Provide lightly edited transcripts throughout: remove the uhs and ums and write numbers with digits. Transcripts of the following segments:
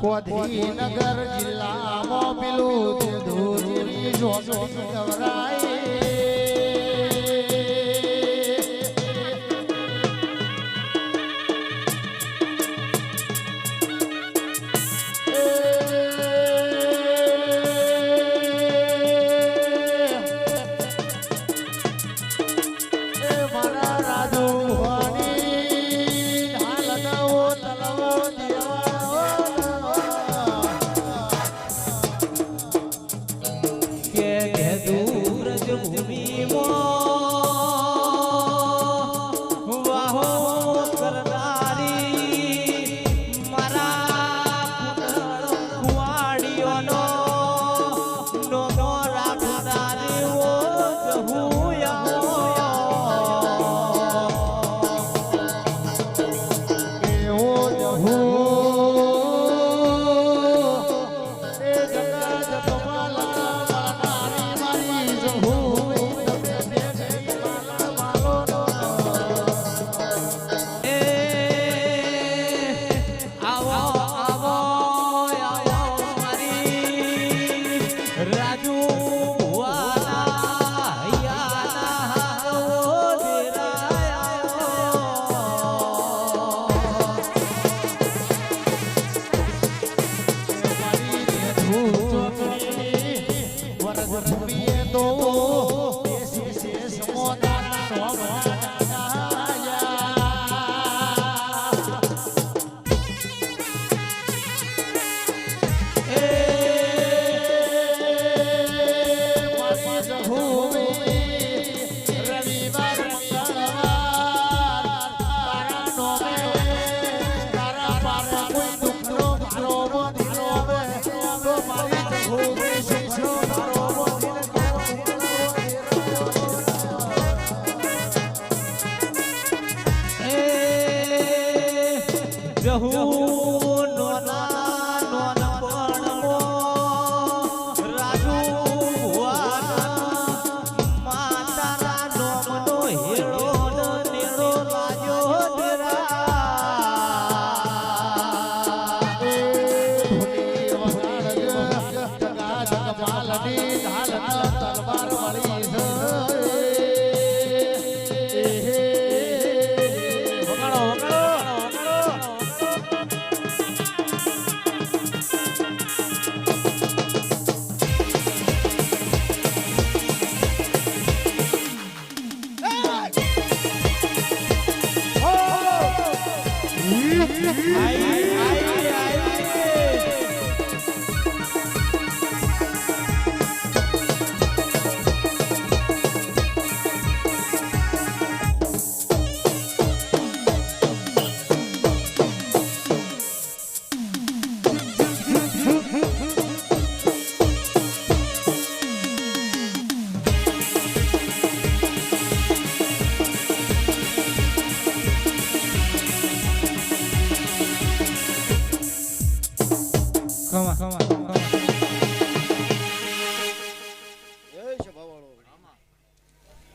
કોધીનગર જિલ્લામાં પેલું ધોરી જોગણી ગવરાય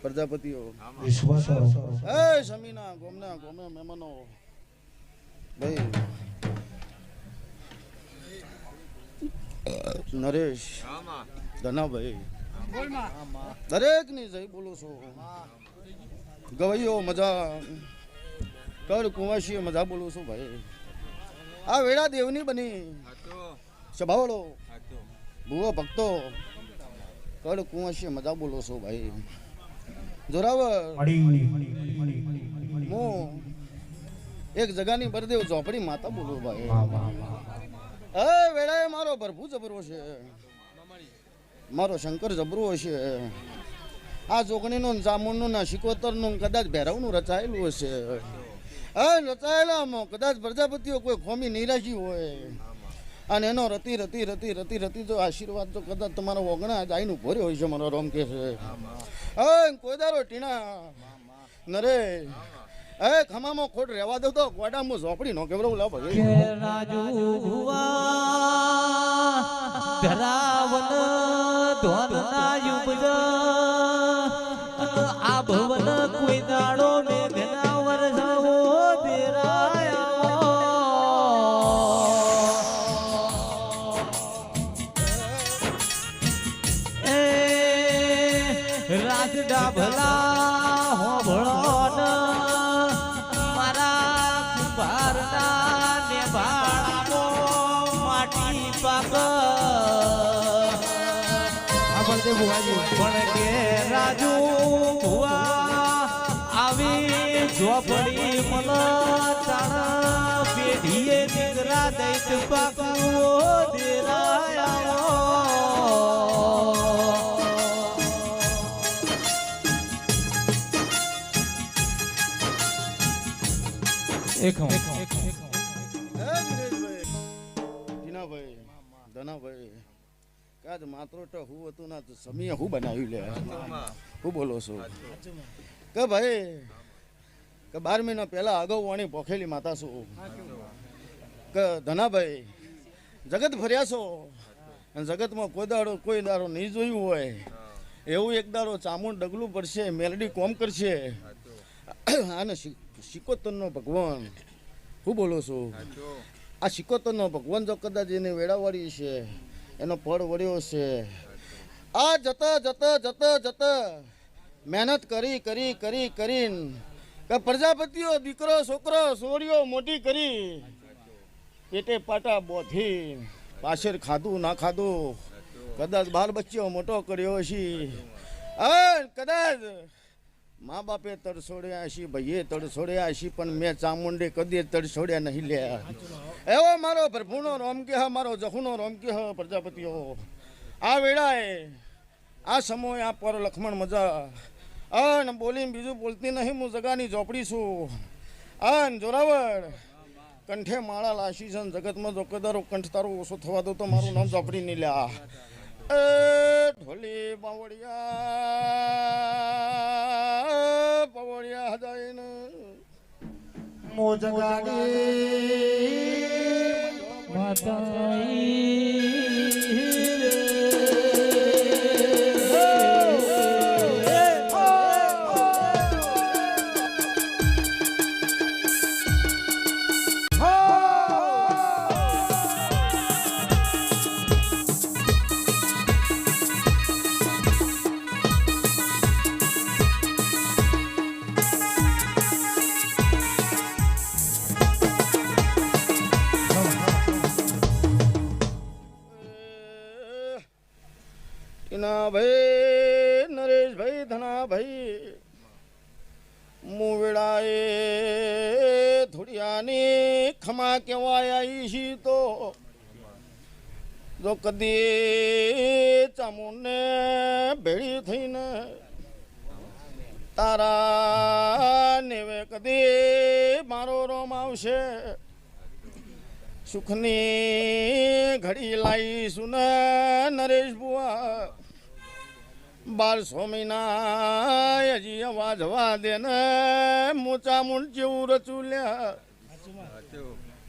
પ્રજાપતિઓ સમીના ગોમના ગોમે મહેમાનો ભાઈ નરેશ ધનાભાઈ દરેક ની જય બોલું છું. ગવૈયો મજા કર કુંવાશી મજા બોલું છું ભાઈ. આ વેળા દેવની બની સભાવડો ભૂવો ભક્તો કર કુંવાશી મજા બોલું છું ભાઈ. જોરાવર હું એક જગાની બરદેવ ઝોપડી માતા બોલું ભાઈ. એ વેળાએ મારો ભરભુ જબરો છે, મારો શંકર જબરો હશે. આ જોગણીનું જામુનનું ના શિકોતરનું કદાચ ભેરવનું રચાયેલું હશે. રચાયેલામાં કદાચ પ્રજાપતિઓ કોઈ ખોમી નિરાશી હોય અને એનો રતી રતી રતી રતી રતી જો આશીર્વાદ તો કદાચ તમારો ઓગણા આઈનું ભર્યો હોય છે. મારો રોમ કે છે કોઈ દારો ટીણા નરે ખમામાં ખોટ રહેવા દો તો ગોડામાં ઝોપડી નો કેવડું લાવ આ ભવન કોઈ દાડો મેઘના વરસાવો દેરાયા ભલા હો ભળો મારા કુંભારના ને ભાળો માટી પાક પણ કે રાજુ ભુવા આવી ઝોપડી મલ ચાણ પેઢીએ દીકરા દૈત પાકવો દેરાયા જીનાભાઈ ધનાભાઈ કાજ માત્ર તો હું હતું ના સમીએ હું બનાવ્યું લે હું બોલો છો કે ભાઈ કે 12 મહિના પહેલા અગાઉ વાણી પોખેલી માતા છું કે ધનાભાઈ જગત ફર્યા છો અને જગતમાં કોઈ દાડો નહીં જોયું હોય એવું એક દાડો ચામુંડ ડગલું પડશે મેલડી કોમ કરશે આને શિકોતરનો ભગવાન હું બોલો છું આ શિકોતરનો ભગવાન જો કદાચ એને વેળાવાળી છે એનો પડ વળ્યો છે આ જતા મહેનત કરીને કે પ્રજાપતિઓ દીકરો છોકરો સોળીઓ મોટી કરી પેટે પાટા બોધી પાછળ ખાધું ના ખાધું કદાચ બાળ બચ્ચો મોટો કર્યો છે કદાચ મા બાપે તડછોડ્યા છે ભાઈએ તડછોડ્યા છે પણ મેં ચામુંડે કદી તડછોડ્યા નહીં લ્યા એવો મારો પ્રભુનો રોમ કે મારો જહુનો રોમ કે પ્રજાપતિઓ આ વેળાએ આ સમય આ પર લક્ષ્મણ મજા અન બોલીને બીજું બોલતી નહીં હું જગાની ઝોપડી છું અન જોરાવર કંઠે માળા લાશી છે જગતમાં જો કદારો કંઠ તારો ઓછો થવા દો તો મારું નામ ઝોપડી નહીં લ્યા એ ઢોલી બાવળિયા હજાઈને મોજગાડી ભાઈ નરેશભાઈ ધનાભાઈ મુવેડાએ થોડિયાની ખમા કહેવાય આવી છી તો જો કદી ચામુંડને ભેળી થઈને તારા નેવે કદી મારો રોમ આવશે સુખની ઘડી લાવીશું ને નરેશ બુઆ 1200 મહિના હજી અવાજ હવા દે ને મોચા મૂળ જેવું રચુલ્યા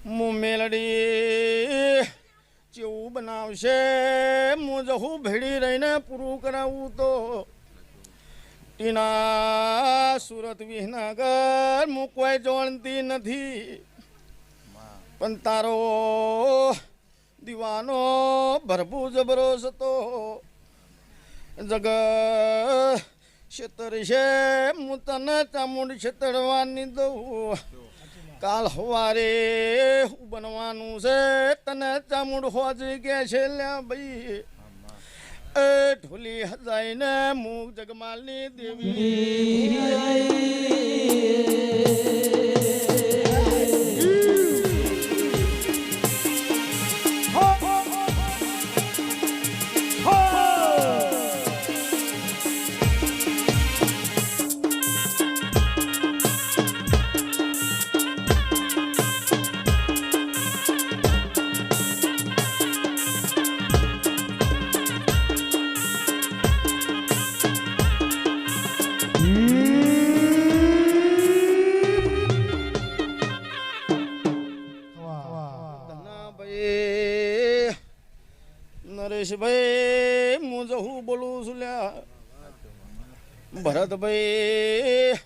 હું મેલડી જેવું બનાવશે હું જહું ભેડી રહીને પૂરું કરાવું તો ટીના સુરત વિહનગર હું કોઈ જોણતી નથી પણ તારો દીવાનો ભરપૂર જબરોસ તો જગ છેતર છે હું તને ચામુંડ છેતરવાની દઉં કાલ સવારે હું બનવાનું છે તને ચામુંડ હોજ કે છે લ્યા ભાઈ એ ઢોલી હજાઈને મુખ જગમાલની દેવી નરેશભાઈ હું જહું બોલું છું લ્યા ભરતભાઈ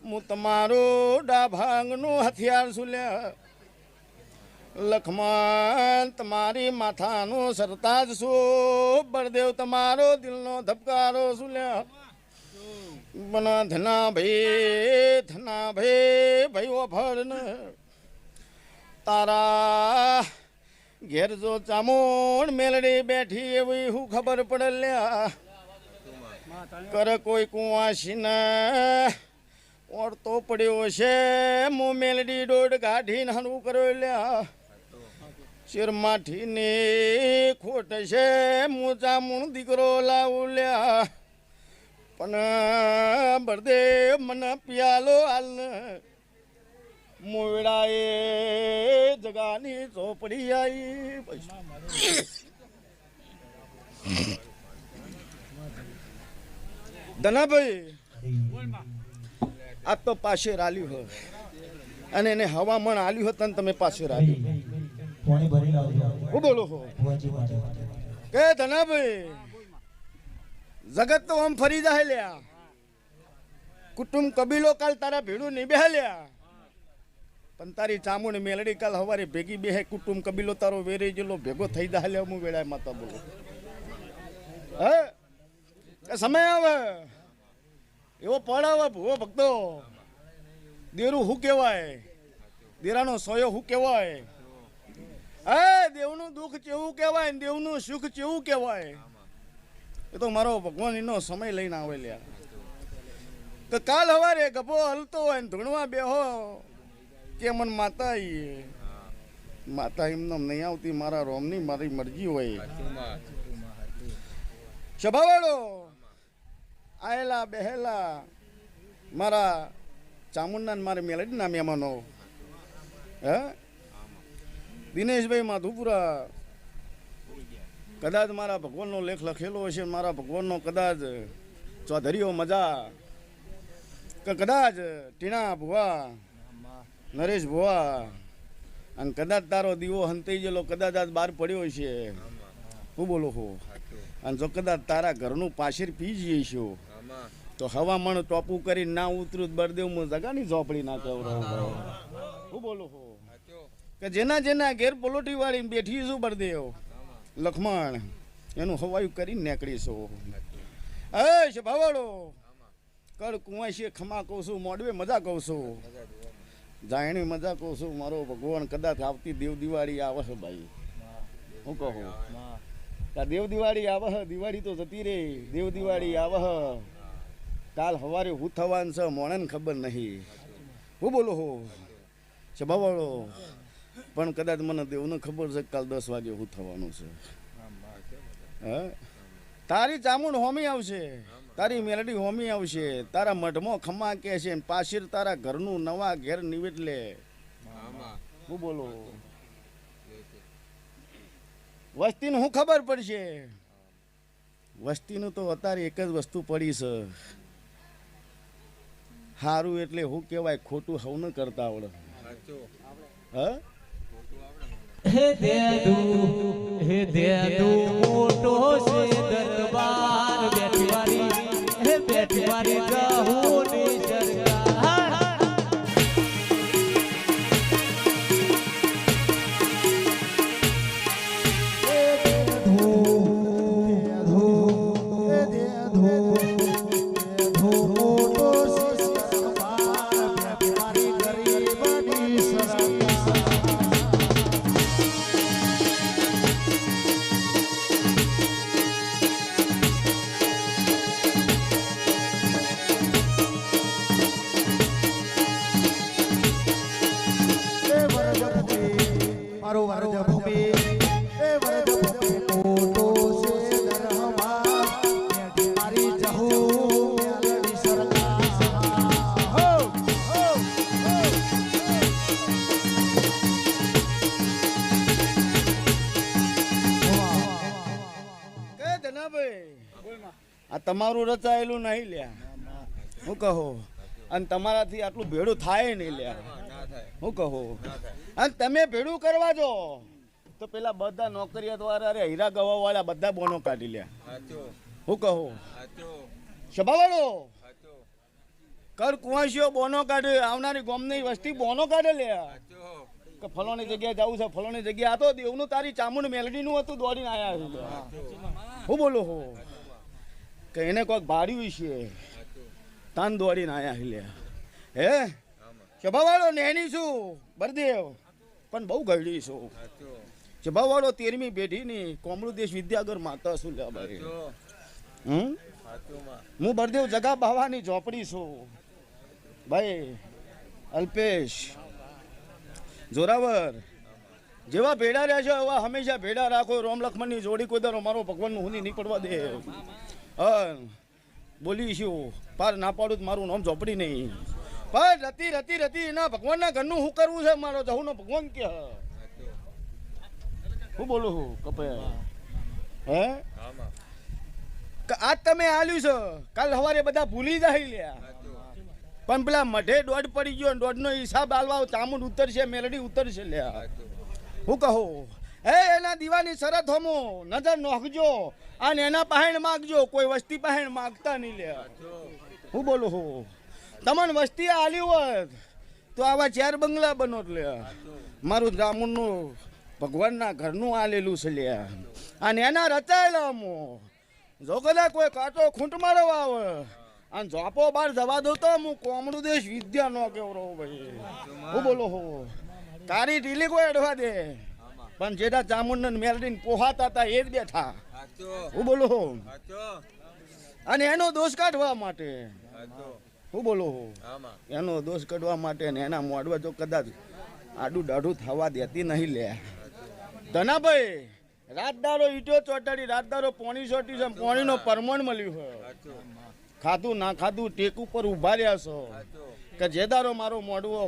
હું તમારો ડાભાંગનું હથિયાર છું લ્યા લખમણ તમારી માથાનો સરતાજ છું બળદેવ તમારો દિલનો ધબકારો છું લ્યા બના ધના ભાઈ ભાઈઓ ફળ તારા ઘેર જો ચામુંડ મેલડી બેઠી એવી હું ખબર પડે લ્યા કર કોઈ કુવાસી ને ઓળતો પડ્યો છે મો મેલડી દોડ ગાઢીને હનવું કર્યો લ્યા શિરમાઠીની ખોટ છે હું ચામુંડ દીકરો લાવું લ્યા પણ બળદેવ મને પિયાલો હાલ મોવડાએ જગાની ચોપડી આવી ધનાભાઈ આ તો પાછે રાલ્યું હોય અને એને હવામાન આલ્યું હતું ને તમે પાછે રાલ્યું હું બોલો હો કે ધનાભાઈ જગત તો આમ ફરી જાય લ્યા કુટુંબ કબીલો કાલ તારા ભેડું નહીં બેહે લ્યા પણ તારી ચામુંડ મેલડી કાલ હવારે ભેગી બેહે કુટુંબ કબીલો તારો વેરે જેલો ભેગો થઈ જાય લ્યા હું વેળાય માતા બોલો હે સમય આવે એવો પડ આવે ભૂવો ભક્તો દેરું શું કહેવાય દેરાનો સોયો શું કહેવાય હે દેવનું દુઃખ કેવું કહેવાય દેવનું સુખ કેવું કહેવાય એ તો મારો ભગવાન એનો સમય લઈને આવે લ્યા તો કાલ હવારે ગભો હલતો હોય ને ધૂણવા બેહો કે મન માતા માતા એમને નહીં આવતી મારા રોમની મારી મરજી હોય સભાવાળો આયેલા બેહેલા મારા ચામુંડા ને મારે મેલડી ના મહેમાનો હે દિનેશભાઈ માધુપુરા કદાચ મારા ભગવાનનો લેખ લખેલો હશે મારા ભગવાનનો કદાચ ચૌધરીઓ મજા કે કદાચ ટીણા ભુવા નરેશ ભુવા અને કદાચ તારો દીવો હંતાઈ ગયેલો કદાચ આજ બહાર પડ્યો છે હું બોલો હો અને જો કદાચ તારા ઘરનું પાછીર પી જઈએ છો તો હવામાન ટોપું કરી ના ઉતરું બળદેવ હું જગાની ઝોપડી ના કહેવડાવ હું બોલો હો કે જેના જેના ઘેર પલોટી વાળી બેઠી છું બળદેવ લખમણ એનું હવાયું કરીને નીકળીશું એ ભાવાળો કર કુંવાશીએ ખમા કહું છું મોડવે મજા કહું છું જાયણી મજા કહું છું મારો ભગવાન કદાચ આવતી દેવ દિવાળી આવે છે ભાઈ હું કહું દેવ દિવાળી આવે હ દિવાળી તો જતી રે દેવ દિવાળી આવે હ કાલ સવારે હું થવાનું છે મોણને ખબર નહીં હું બોલો હો ભાવાળો પણ કદાચ મને દેવને ખબર છે કાલ 10 વાગે હું થવાનું છે હા તારી ચામુંડ હોમી આવશે તારી મેલડી હોમી આવશે તારા મઢમાં ખમા કે છે પાછીર તારા ઘરનું નવા ઘેર નિવેટલે હું બોલો વસ્તીનું શું ખબર પડશે વસ્તીનું તો અત્યારે એક જ વસ્તુ પડી છે સારું એટલે શું કહેવાય ખોટું હવને કરતા આવડે હા હે દેદુ મોટો છે દરબાર બેઠી વારી જહુની સરકાર આ તમારું રચાયેલું નહીં લ્યા હું કહો અને તમારાથી આટલું ભેડું થાય નહીં લ્યા હું કહો અને તમે ભેડું કરવા જો તો પેલા બધા નોકરિયાત વાળા હીરા ગવા વાળા બધા બોનો કાઢી લ્યા હું કહો સભાવાળો કર કુંવાસીઓ બોનો કાઢે આવનારી ગામની વસ્તી બોનો કાઢે લ્યા કે ફલોની જગ્યાએ જવું છે ફલોની જગ્યાએ આ તો દેવનું તારી ચામુંડ મેલડીનું હતું દોડીને આવ્યા હું બોલો હો કે એને કોઈક ભાડ્યું છે તાન દોડીને આયા હિલ્યા હે ચભાવાળો નેની છું બરદેવ પણ બહુ ગયડી છું ચભાવાળો 13મી પેઢીની કોમળુ દેશ વિદ્યાગર માતા છું લ્યા ભાઈ હું બરદેવ જગા બાવાની ઝોપડી છું ભાઈ અલ્પેશ જોરાવર જેવા ભેડા રહ્યા છો એવા હંમેશા ભેડા રાખો રોમ લક્ષ્મણની જોડી કોઈ દર અમારો ભગવાનનું હુંની નહીં પડવા દે બોલીશું પાર ના પાડું તો મારું નામ ઝોપડી નહીં પણ રતી એના ભગવાનના ઘરનું શું કરવું છે મારો જહુનો ભગવાન કે હું બોલું છું કપે હે આજ તમે આલ્યું છે કાલ સવારે બધા ભૂલી જાય લ્યા પણ પેલા મઢે દોઢ પડી ગયો દોઢનો હિસાબ આલવા ચામુંડ ઉતરશે મેલડી ઉતરશે લ્યા હું કહું હે એના દીવાની શરત હોમો નજર નોખજો અને એના પહેણ માગજો કોઈ વસ્તી પહેણ માગતા નહીં લે હું બોલું હું તમને વસ્તી આલી હોત તો આવા 4 બંગલા બનો લે મારું રામુનું ભગવાનના ઘરનું આલેલું છે લે અને એના રચાયેલા અમો જો કદાચ કોઈ કાચો ખૂંટ મારવા આવે અને જોપો બાર જવા દો તો હું કોમળુ દેશ વિદ્યા ન કેવરો ભાઈ હું બોલો હો તારી ઢીલી કોઈ અડવા દે પણ જેડા ચામુંડ મેલડીને પોહાતા હતા એ જ બેઠા હું બોલો હો અને એનો દોષ કાઢવા માટે હું બોલો હો એનો દોષ કાઢવા માટે ને એના મોડવા જો કદાચ આડું દાઢું થવા દેતી નહીં લે ધનાભાઈ રાતદારો ઈટો ચોટાડી રાતદારો પોણી ચોટી છે પોણીનો પરમણ મળ્યું હોય ખાધું ના ખાધું ટેક ઉપર ઉભા રહ્યા છો કે જે દારો મારો મોડવો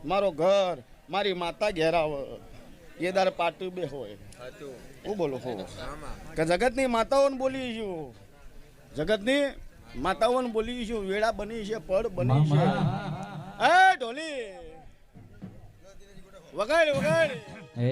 મારો ઘર મારી માતા ઘેરાવ એ દાર પાટું બે હોય હું બોલો હો કે જગતની માતાઓને બોલી છું જગતની માતાઓને બોલી છું વેળા બની છે પડ બની છે એ ઢોલી વગાડ હે